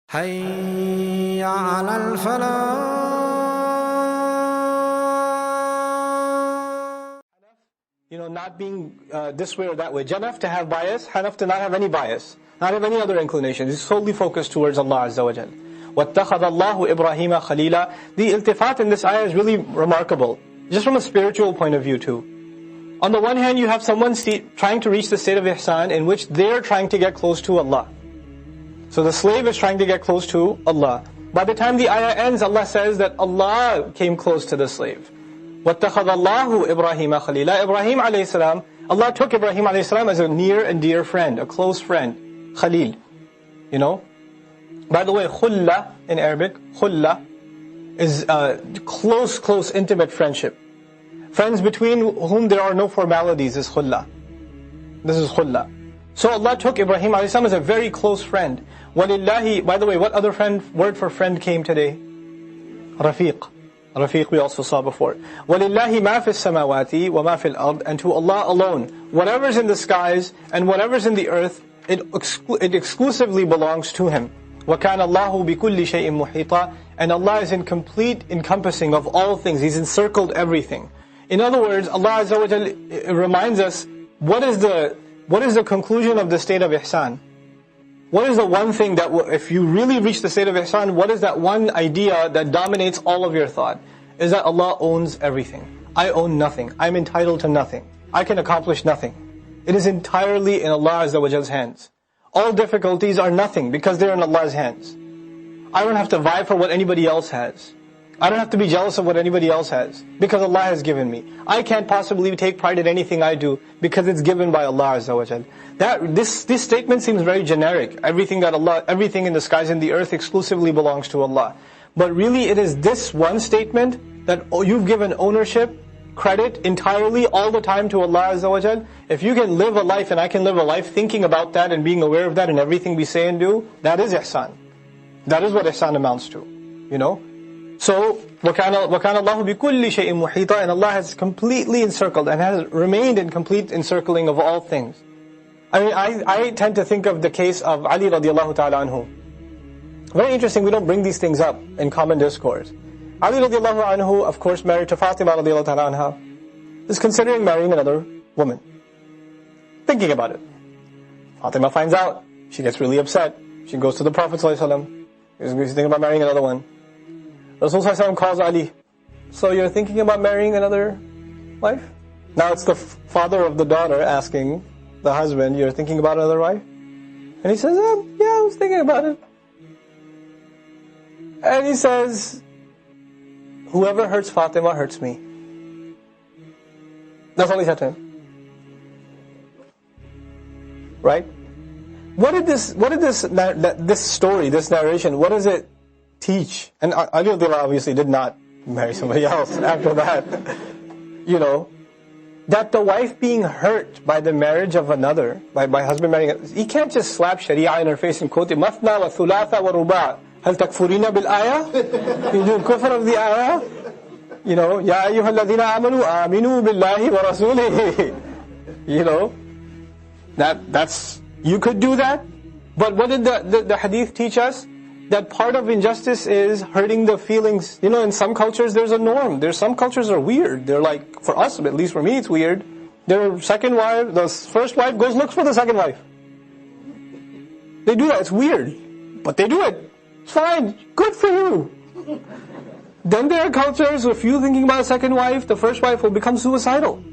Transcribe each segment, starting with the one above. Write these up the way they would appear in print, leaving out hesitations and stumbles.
حي على الفلاح. Not being this way or that way. Janaf to have bias, Hanaf to not have any bias, not have any other inclination. He's solely focused towards Allah Azza wa Jal. وَاتَّخَذَ اللَّهُ إِبْرَاهِيمَ خَلِيلًا. The iltifat in this ayah is really remarkable, just from a spiritual point of view too. On the one hand, you have someone trying to reach the state of ihsan in which they're trying to get close to Allah. So the slave is trying to get close to Allah. By the time the ayah ends, Allah says that Allah came close to the slave. وَاتَّخَذَ اللَّهُ إِبْرَاهِيمَ خَلِيلًا. Ibrahim alayhi salam, Allah took Ibrahim alayhi salam as a near and dear friend, a close friend. Khalil. By the way, khulla in Arabic, khulla is close, intimate friendship. Friends between whom there are no formalities is khulla. This is khulla. So Allah took Ibrahim alayhi salam as a very close friend. وَلِلَّهِ, by the way, what other word for friend came today? Rafiq. Rafiq we also saw before. وَلِلَّهِ مَا فِي السَّمَاوَاتِ وَمَا فِي الْأَرْضِ. And to Allah alone, whatever's in the skies and whatever's in the earth, it exclusively belongs to Him. وَكَانَ اللَّهُ بِكُلِّ شَيْءٍ مُحِيطًا. And Allah is in complete encompassing of all things. He's encircled everything. In other words, Allah Azza wa Jal reminds us, what is the conclusion of the state of ihsan? What is the one thing that, if you really reach the state of ihsan, what is that one idea that dominates all of your thought? Is that Allah owns everything. I own nothing. I'm entitled to nothing. I can accomplish nothing. It is entirely in Allah Azza wa Jal's hands. All difficulties are nothing because they're in Allah's hands. I don't have to vie for what anybody else has. I don't have to be jealous of what anybody else has, because Allah has given me. I can't possibly take pride in anything I do, because it's given by Allah Azza wa Jal. This statement seems very generic. Everything in the skies and the earth exclusively belongs to Allah. But really it is this one statement that you've given ownership, credit entirely all the time to Allah Azza wa Jal. If you can live a life and I can live a life thinking about that and being aware of that in everything we say and do, that is ihsan. That is what ihsan amounts to. So, وَكَانَ اللَّهُ بِكُلِّ شَيْءٍ مُحِيطًا. And Allah has completely encircled and has remained in complete encircling of all things. I tend to think of the case of Ali radiallahu ta'ala anhu. Very interesting, we don't bring these things up in common discourse. Ali radiallahu anhu, of course, married to Fatima radiallahu ta'ala anha, is considering marrying another woman. Thinking about it. Fatima finds out. She gets really upset. She goes to the Prophet ﷺ. He's thinking about marrying another one. Rasulullah ﷺ calls Ali. So you're thinking about marrying another wife? Now it's the father of the daughter asking the husband, you're thinking about another wife? And he says, yeah, I was thinking about it. And he says, whoever hurts Fatima hurts me. That's all he said to him. Right? What did this story, this narration, what does it teach? And Ali obviously did not marry somebody else after that. That the wife being hurt by the marriage of another, by husband marrying, he can't just slap Sharia in her face and quote it, مَثْنَا وَثُلَاثَ وَرُبَاعَ هَلْ تَكْفُرِينَ بِالْآيَةِ. You do kufr of the ayah. يَا أَيُّهَا الَّذِينَ آمَنُوا آمِنُوا بِاللَّهِ وَرَسُولِهِ. That's, you could do that. But what did the hadith teach us? That part of injustice is hurting the feelings. In some cultures there's a norm. Some cultures are weird. They're like, for us, at least for me, it's weird. Their second wife, the first wife goes looks for the second wife. They do that. It's weird. But they do it. It's fine. Good for you. Then there are cultures, if you're thinking about a second wife, the first wife will become suicidal.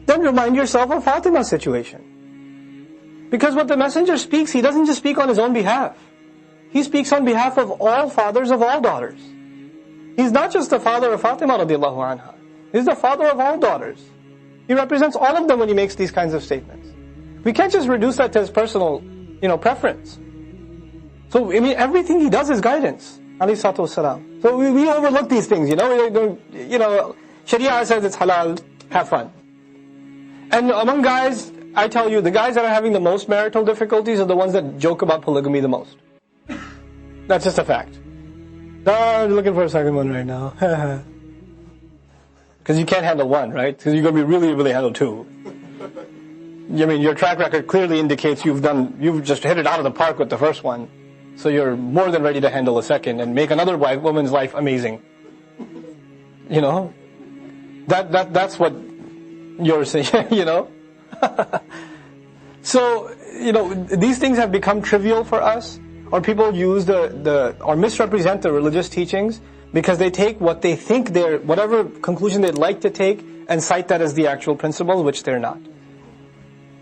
Then remind yourself of Fatima's situation. Because what the messenger speaks, he doesn't just speak on his own behalf. He speaks on behalf of all fathers of all daughters. He's not just the father of Fatima radiallahu anha. He's the father of all daughters. He represents all of them when he makes these kinds of statements. We can't just reduce that to his personal, preference. So, everything he does is guidance. Alayhi salatu wasalam. So we overlook these things, Sharia says it's halal, have fun. And among guys, I tell you, the guys that are having the most marital difficulties are the ones that joke about polygamy the most. That's just a fact. I'm looking for a second one right now. Because you can't handle one, right? Because you're going to be really handle two. Your track record clearly indicates you've just hit it out of the park with the first one. So you're more than ready to handle a second and make another woman's life amazing. You know? That's what you're saying, you know? So, you know, these things have become trivial for us, or people use or misrepresent the religious teachings because they take what they think whatever conclusion they'd like to take and cite that as the actual principle, which they're not.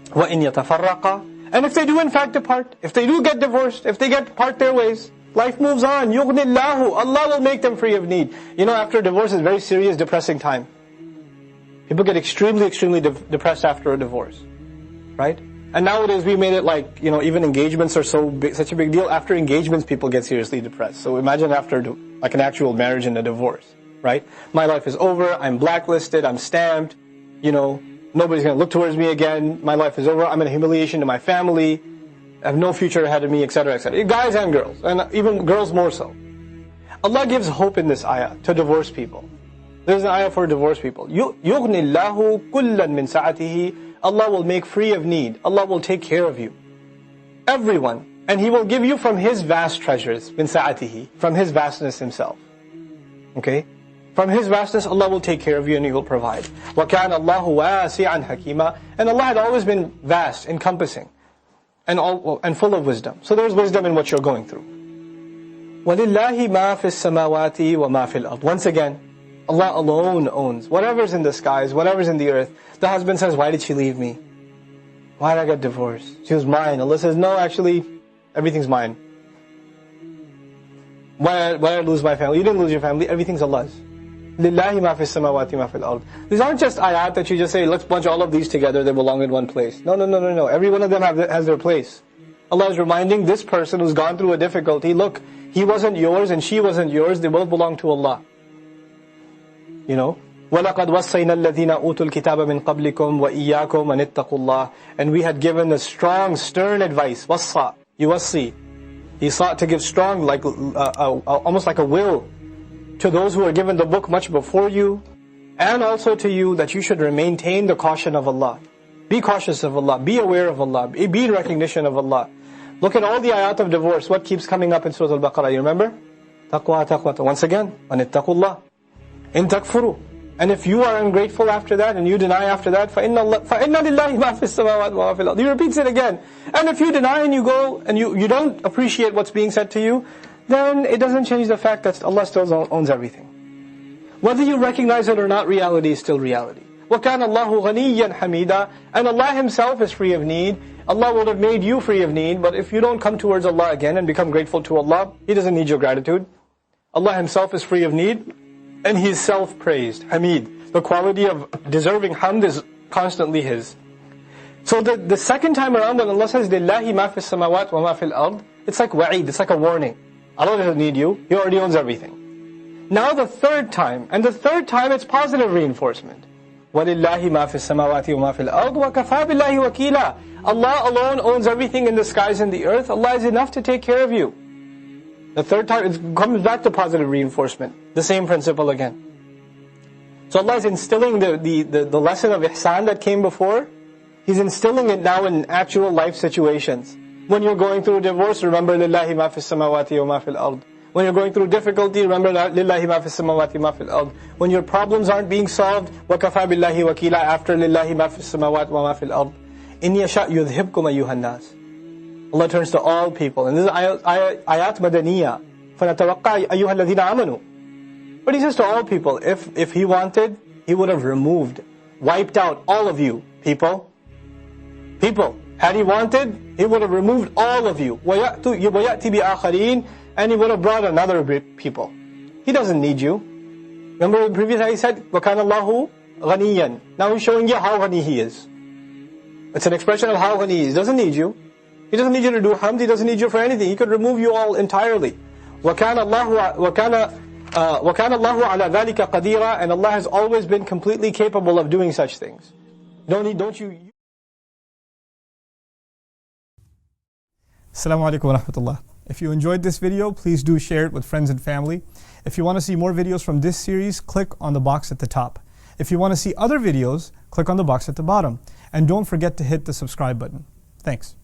وَإِنْ يَتَفَرَّقَا. And if they do in fact depart, if they do get divorced, if they part their ways, life moves on. يُغْنِ اللَّهُ. Allah will make them free of need. You know, after divorce is a very serious, depressing time. People get extremely, extremely depressed after a divorce. Right? And nowadays we made it like, you know, even engagements are such a big deal. After engagements people get seriously depressed. So imagine after like an actual marriage and a divorce. Right? My life is over, I'm blacklisted, I'm stamped, you know, nobody's going to look towards me again, my life is over, I'm in humiliation to my family, I have no future ahead of me, etc., etc. Guys and girls, and even girls more so. Allah gives hope in this ayah to divorce people. There's an ayah for divorce people. يُغْنِ اللَّهُ كُلًّا مِنْ سَعَتِهِ. Allah will make free of need. Allah will take care of you. Everyone. And He will give you from His vast treasures, min sa'atihi, from His vastness Himself. Okay? From His vastness, Allah will take care of you and He will provide. وَكَانَ اللَّهُ وَاسِعًا حَكِيمًا. And Allah had always been vast, encompassing, and full of wisdom. So there's wisdom in what you're going through. وَلِلَّهِ مَا فِي السَّمَاوَاتِ وَمَا فِي الْأَرْضِ. Once again, Allah alone owns whatever's in the skies, whatever's in the earth. The husband says, why did she leave me? Why did I get divorced? She was mine. Allah says, no, actually, everything's mine. Why did I lose my family? You didn't lose your family, everything's Allah's. لِلَّهِ مَا فِي السَّمَاوَاتِ مَا فِي الْأَرْضِ. These aren't just ayat that you just say, let's bunch all of these together, they belong in one place. No. Every one of them has their place. Allah is reminding this person who's gone through a difficulty, look, he wasn't yours and she wasn't yours, they both belong to Allah. You know? وَلَقَدْ وَصَّيْنَا الَّذِينَ أُوتُوا الْكِتَابَ مِنْ قَبْلِكُمْ وَإِيَّاكُمْ أَنِ اتَّقُوا اللَّهِ. And we had given a strong, stern advice. وَصَّى. يُوَصِّي. He sought to give strong, like almost like a will, to those who were given the book much before you, and also to you, that you should maintain the caution of Allah. Be cautious of Allah. Be aware of Allah. Be in recognition of Allah. Look at all the ayat of divorce. What keeps coming up in Surah Al-Baqarah? You remember? Taqwa. Once again, وَأَنِ اتَّقُوا اللَّهِ إِن تَكْفُرُوا. And if you are ungrateful after that, and you deny after that, فَإِنَّ لِلَّهِ مَا فِي السَّمَاوَاتِ وَمَا فِي الْأَرْضِ. He repeats it again. And if you deny and you go, and you don't appreciate what's being said to you, then it doesn't change the fact that Allah still owns everything. Whether you recognize it or not, reality is still reality. وَكَانَ اللَّهُ غَنِيًّا حَمِيدًا. And Allah Himself is free of need. Allah would have made you free of need, but if you don't come towards Allah again and become grateful to Allah, He doesn't need your gratitude. Allah Himself is free of need, and He is self-praised, Hamid. The quality of deserving hamd is constantly His. So the second time around when Allah says, لِلَّهِ مَا فِي السَّمَاوَاتِ وَمَا فِي الْأَرْضِ, it's like wa'id, it's like a warning. Allah doesn't need you, He already owns everything. Now the third time it's positive reinforcement. وَلِلَّهِ مَا فِي السَّمَاوَاتِ وَمَا فِي الْأَرْضِ وَكَفَى بِاللَّهِ وَكِيلًا. Allah alone owns everything in the skies and the earth. Allah is enough to take care of you. The third time, it comes back to positive reinforcement. The same principle again. So Allah is instilling the lesson of ihsan that came before. He's instilling it now in actual life situations. When you're going through a divorce, remember لِلَّهِ مَا فِي السَّمَاوَاتِ وَمَا فِي الْأَرْضِ. When you're going through difficulty, remember لِلَّهِ مَا فِي السَّمَاوَاتِ وَمَا فِي الْأَرْضِ. When your problems aren't being solved, وَكَفَى بِاللَّهِ وَكِيلًا, after لِلَّهِ مَا فِي السَّمَاوَاتِ وَمَا فِي الْأَرْضِ. إِنْ يَشَأْ يُذْهِبْكُمْ أَيُّهَا النَّاسِ. Allah turns to all people. And this is ayat madaniyah. فَنَتَوَقَّعَ أَيُّهَا الَّذِينَ آمَنُوا. But He says to all people, if He wanted, He would have wiped out all of you, people. Had He wanted, He would have removed all of you. وَيَأْتِ بِآخَرِينَ. And He would have brought another people. He doesn't need you. Remember the previous ayah He said, وَكَانَ اللَّهُ غَنِيًّا. Now He's showing you how ghani He is. It's an expression of how ghani He is. He doesn't need you. He doesn't need you to do hamd. He doesn't need you for anything. He could remove you all entirely. وَكَانَ اللَّهُ عَلَى ذَلِكَ قَدِيرًا. And Allah has always been completely capable of doing such things. Don't you... Assalamu alaikum wa rahmatullah. If you enjoyed this video, please do share it with friends and family. If you want to see more videos from this series, click on the box at the top. If you want to see other videos, click on the box at the bottom. And don't forget to hit the subscribe button. Thanks.